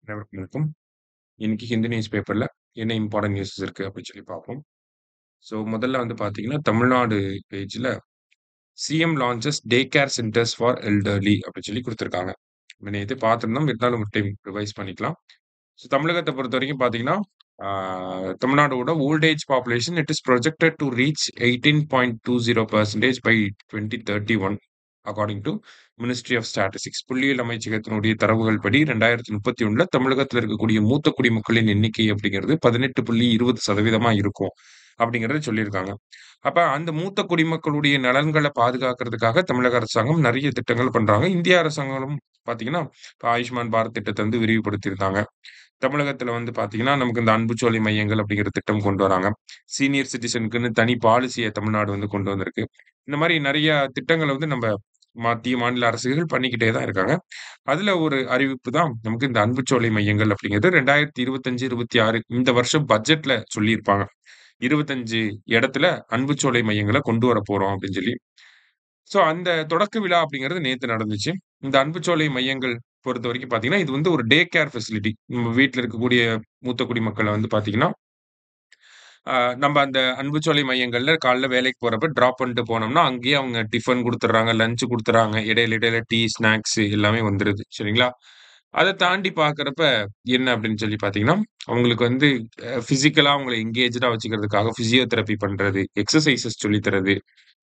அனைவருக்கும் வணக்கம். இன்னைக்கு ஹிந்து நியூஸ் பேப்பர்ல என்ன இம்பார்ட்டன்ட் நியூஸஸ் இருக்கு அப்படின்னு சொல்லி பார்ப்போம். ஸோ முதல்ல வந்து பார்த்தீங்கன்னா, தமிழ்நாடு பேஜ்ல CM launches day care centres for elderly அப்படின்னு சொல்லி குடுத்துருக்காங்க. நம்ம நேத்து பார்த்திருந்தோம். இருந்தாலும் ஒரு டைம் ரிவைஸ் பண்ணிக்கலாம். ஸோ தமிழகத்த பொறுத்தவரைக்கும் பார்த்தீங்கன்னா, ஆ தமிழ்நாடோட old age population it is projected to reach 18.20% by 2031 according to ministry of statistics. புள்ளியியல் அமைச்சகத்தினுடைய தரவுகள் படி 2031ல தமிழகத்துல இருக்கக்கூடிய மூத்த குடிமக்களின் எண்ணிக்கை அப்படிங்கிறது 18.20% இருக்கும். அப்படிங்கிறத சொல்லியிருக்காங்க. அப்ப அந்த மூத்த குடிமக்களுடைய நலன்கள பாதுகாக்கிறதுக்காக தமிழக அரசாங்கம் நெறைய திட்டங்கள் பண்றாங்க. இந்திய அரசாங்கமும் பார்த்தீங்கன்னா, இப்ப ஆயுஷ்மான் பாரத் திட்டத்த வந்து விரிவுபடுத்தியிருக்காங்க. தமிழகத்துல வந்து பார்த்தீங்கன்னா, நமக்கு இந்த அன்புச்சோலை மையங்கள் அப்படிங்கிற திட்டம் கொண்டு வராங்க. சீனியர் சிட்டிசனுக்குன்னு தனி பாலிசிய தமிழ்நாடு வந்து கொண்டு வந்திருக்கு. இந்த மாரி நெறைய திட்டங்கள வந்து நம்ப மத்திய, மாநில அரசுகள் பண்ணிக்கிட்டே தான் இருக்காங்க. அதுல ஒரு அறிவிப்பு தான் நமக்கு இந்த அன்புச்சோலை மையங்கள் அப்படிங்கிறது 2025, 26 இந்த வருஷம் பட்ஜெட்ல சொல்லியிருப்பாங்க. 25 இடத்துல அன்புச்சோலை மையங்கள கொண்டு வரப்போறோம் அப்படின்னு சொல்லி. ஸோ அந்த தொடக்க விழா அப்படிங்கிறது நேத்து நடந்துச்சு. இந்த அன்புச்சோலை மையங்கள் பொறுத்தவரைக்கும் பார்த்தீங்கன்னா, இது வந்து ஒரு டே கேர் ஃபெசிலிட்டி. நம்ம வீட்ல இருக்கக்கூடிய மூத்த குடிமக்கள வந்து பார்த்தீங்கன்னா, அ நம்ம அந்த அன்புச்சோலை மையங்கள்ல காலைல வேலைக்கு போறப்ப டிராப் பண்ணிட்டு போனோம்னா, அங்கேயே அவங்க டிஃபன் குடுத்துடுறாங்க, லஞ்ச் குடுத்துறாங்க. இடையில இடையில டீ, ஸ்நாக்ஸ் எல்லாமே வந்துருது. சரிங்களா? அத தாண்டி பார்க்கிறப்ப என்ன அப்படின்னு சொல்லி பார்த்தீங்கன்னா, அவங்களுக்கு வந்து பிசிக்கலா அவங்கள எங்கேஜ்டா வச்சுக்கிறதுக்காக பிசியோதெரபி பண்றது, எக்ஸர்சைஸஸ் சொல்லி தர்றது,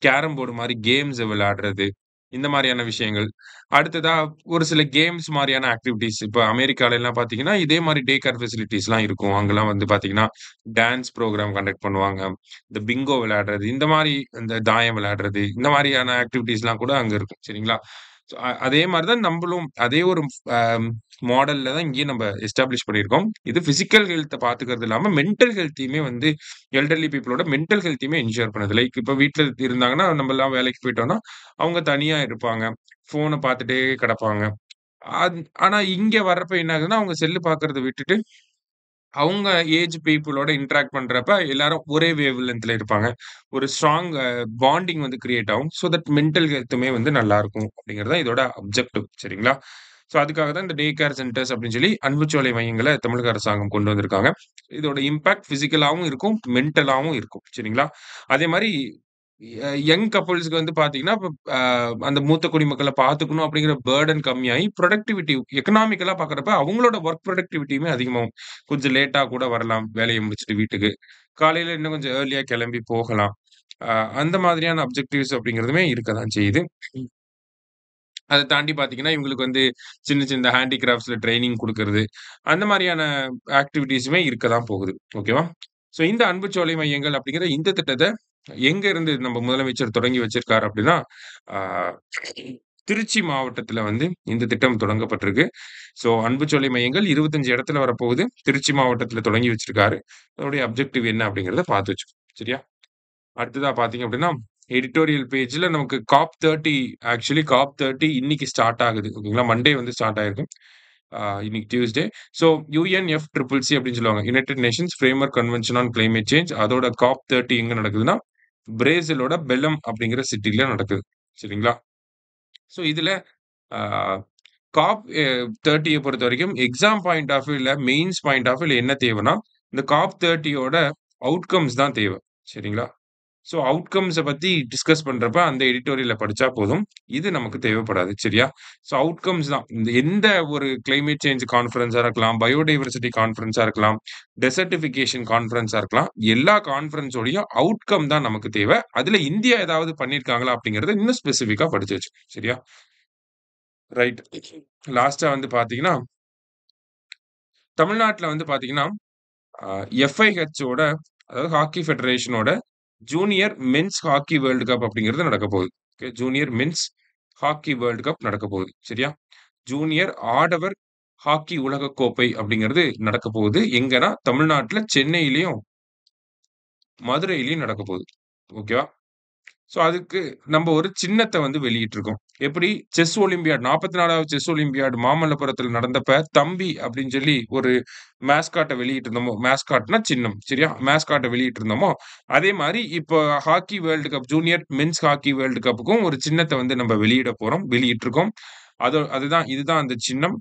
கேரம் போர்டு மாரி கேம்ஸ் விளையாடுறது, இந்த மாரியான விஷயங்கள். அடுத்ததா ஒரு சில கேம்ஸ் மாரியான ஆக்டிவிட்டீஸ். இப்ப அமெரிக்காலலாம் பார்த்தீங்கன்னா, இதே மாரி டே கேர் ஃபெசிலிட்டீஸ்லாம் இருக்கும். அங்கலாம் வந்து பார்த்தீங்கன்னா, டான்ஸ் புரோகிராம் கண்டக்ட் பண்ணுவாங்க. இந்த பிங்கோ விளையாடுறது, இந்த மாரி இந்த தாயம் விளையாடுறது, இந்த மாரியான ஆக்டிவிட்டீஸ்லாம் கூட அங்க இருக்கும். சரிங்களா? ஸோ அதே மாரி தான் நம்பளும் அதே ஒரு அ மாடல்ல தான் இங்கேயும் நம்ம எஸ்டாப்ளிஷ் பண்ணியிருக்கோம். இது பிசிக்கல் ஹெல்த்த பார்த்துக்கிறது இல்லாம, மென்டல் ஹெல்த்தையுமே வந்து எல்டர்லி பீப்பிளோட மென்டல் ஹெல்த்தையுமே என்ஷூர் பண்ணுது. லைக் இப்ப வீட்ல இருந்தாங்கன்னா, நம்மலாம் வேலைக்கு போயிட்டோம்னா, அவங்க தனியா இருப்பாங்க. ஃபோன பார்த்துட்டே கிடப்பாங்க. ஆனா இங்க வர்றப்ப என்ன ஆகுதுன்னா, அவங்க செல்லு பார்க்கறத விட்டுட்டு, அவங்க ஏஜ் பீப்பிளோட இன்டராக்ட் பண்றப்ப எல்லாரும் ஒரே வேவ் லென்த்ல இருப்பாங்க. ஒரு ஸ்ட்ராங் பாண்டிங் வந்து கிரியேட் ஆகும். சோ தட் மென்டல் ஹெல்த்துமே வந்து நல்லாருக்கும் அப்படிங்கிறது தான் இதோட அப்ஜெக்டிவ் சரிங்களா? சோ அதுக்காக தான் இந்த டே கேர் சென்டர்ஸ் அப்படின்னு சொல்லி அன்புச்சோலை மையங்கள தமிழக அரசாங்கம் கொண்டு வந்திருக்காங்க. இதோட இம்பாக்ட் பிசிக்கலாவும் இருக்கும், மென்டலாவும் இருக்கும். சரிங்களா? அதே மாரி யங் கப்புள்ஸ்க்கு வந்து பார்த்தீங்கன்னா, இப்ப அந்த மூத்த குடிமக்கள பார்த்துக்கணும் அப்படிங்கிற பர்டன் கம்மியாயி, புரொடக்டிவிட்டி எக்கனாமிக்கலா பார்க்குறப்ப அவங்களோட வொர்க் புரொடக்டிவிட்டியுமே அதிகமாகும். கொஞ்சம் லேட்டா கூட வரலாம், வேலைய முடிச்சுட்டு வீட்டுக்கு. காலையில இன்னும் கொஞ்சம் ஏர்லியா கிளம்பி போகலாம். அ அந்த மாதிரியான அப்ஜெக்டிவ்ஸ் அப்படிங்கிறதுமே இருக்க தான் செய்யுது. அத தாண்டி பார்த்தீங்கன்னா, இவங்களுக்கு வந்து சின்ன சின்ன ஹேண்டிகிராஃப்ட்ஸ்ல ட்ரெய்னிங் குடுக்குறது, அந்த மாரியான ஆக்டிவிட்டீஸுமே இருக்க தான் போகுது. ஓகேவா? ஸோ இந்த அன்புச்சோலை மையங்கள் அப்படிங்கிற இந்த திட்டத்த எங்க இருந்து நம்ம முதலமைச்சர் தொடங்கி வச்சிருக்காரு அப்படின்னா, ஆ திருச்சி மாவட்டத்தில வந்து இந்த திட்டம் தொடங்கப்பட்டிருக்கு. ஸோ அன்புச்சோலை மையங்கள் 25 இடத்துல வரப்போகுது. திருச்சி மாவட்டத்தில தொடங்கி வச்சிருக்காரு. அதோடைய அப்ஜெக்டிவ் என்ன அப்படிங்கிறத பார்த்து வச்சுக்கோங்க. சரியா? அடுத்ததா பார்த்தீங்க அப்படின்னா, எடிட்டோரியல் பேஜ்ல நமக்கு காப் 30 இன்னைக்கு ஸ்டார்ட் ஆகுது. ஓகேங்களா? மண்டே வந்து ஸ்டார்ட் ஆயிருக்கு. இன்னைக்கு டியூஸ்டே. ஸோ யுஎன்எஃப்சிசிசி அப்படின்னு சொல்லுவாங்க. United Nations framework convention on climate change. அதோட காப் 30 எங்க நடக்குதுன்னா, பிரேசிலோட பெல்லம் அப்படிங்கிற சிட்டில நடக்குது. சரிங்களா? ஸோ இதுல ஆ காப் 30 பொறுத்தவரைக்கும் எக்ஸாம் பாயிண்ட் ஆஃப் வியூல, மெயின்ஸ் பாயிண்ட் ஆஃப் வியூல என்ன தேவைன்னா, இந்த காப் 30யோட அவுட்கம்ஸ் தான் தேவை. சரிங்களா? ஸோ அவுட்கம்ஸ பத்தி டிஸ்கஸ் பண்றப்ப அந்த எடிட்டோரியல படிச்சா போதும். இது நமக்கு தேவைப்படாது. சரியா? ஸோ அவுட்கம்ஸ் தான். இந்த எந்த ஒரு கிளைமேட் சேஞ்ச் கான்ஃபரன்ஸா இருக்கலாம், பயோடைவர்சிட்டி கான்ஃபரன்ஸா இருக்கலாம், டெசர்டிஃபிகேஷன் கான்ஃபரன்ஸா இருக்கலாம். எல்லா கான்ஃபரன்ஸோடையும் அவுட்கம் தான் நமக்கு தேவை. அதுல இந்தியா ஏதாவது பண்ணியிருக்காங்களா அப்படிங்கிறத இன்னும் ஸ்பெசிஃபிக்கா படிச்சு வச்சுக்கணும். சரியா? ரைட். லாஸ்ட்டா வந்து பார்த்தீங்கன்னா, தமிழ்நாட்டுல வந்து பார்த்தீங்கன்னா, அ எஃப்ஐஹெச் அதாவது ஹாக்கி ஃபெடரேஷனோட junior men's hockey world cup அப்படிங்கிறது நடக்கப் போகுது. Okay. Junior men's hockey world cup நடக்கப் போகுது. சரியா? ஜூனியர் ஆடவர் ஹாக்கி உலகக் கோப்பை அப்படிங்கிறது நடக்கப் போகுது. எங்கன்னா, தமிழ்நாட்டுல சென்னையிலயும், மதுரையிலயும் நடக்கப் போகுது. ஓகேவா? ஸோ, அதுக்கு நம்ப ஒரு சின்னத்த வந்து வெளியிட்டிருக்கோம். எப்படி செஸ் ஒலிம்பியாட் 44வது செஸ் ஒலிம்பியாட் மாமல்லபுரத்துல நடந்தப்ப, தம்பி அப்படின்னு சொல்லி ஒரு மேஸ்காட்ட வெளியிட்டிருந்தோமோ, மேஸ்காட்னா சின்னம். சரியா? மேஸ்காட்ட வெளியிட்டிருந்தோமோ, அதே மாரி இப்போ hockey world cup junior men's hockey world கப்புக்கும் ஒரு சின்னத்த வந்து நம்ப வெளியிடப் போறோம். வெளியிட்டிருக்கோம். அதுதான் இதுதான் அந்த சின்னம்.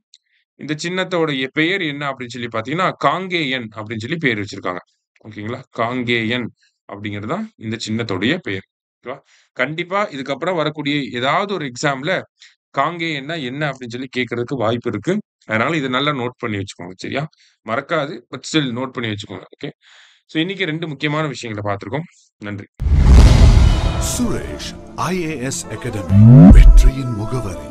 இந்த சின்னத்தோடைய பெயர் என்ன அப்படின்னு சொல்லி பார்த்தீங்கன்னா, காங்கேயன் அப்படின்னு சொல்லி பேர் வச்சிருக்காங்க. ஓகேங்களா? காங்கேயன் அப்படிங்கிறது தான் இந்த சின்னத்தோடைய பெயர். ஓகேவா? கண்டிப்பா இதுக்கப்புறம் வரக்கூடிய ஏதாவது ஒரு எக்ஸாம்ல காங்கேயன்னா என்ன அப்படின்னு சொல்லி கேட்கறதுக்கு வாய்ப்பு இருக்கு. அதனால இத நல்லா நோட் பண்ணி வச்சுக்கோங்க. சரியா? மறக்காது. பட் ஸ்டில் நோட் பண்ணி வச்சுக்கோங்க. ஓகே. ஸோ இன்னைக்கு 2 முக்கியமான விஷயங்கள பார்த்திருக்கோம். நன்றி. சுரேஷ் IAS அகாடமி வெற்றியின் முகவரி.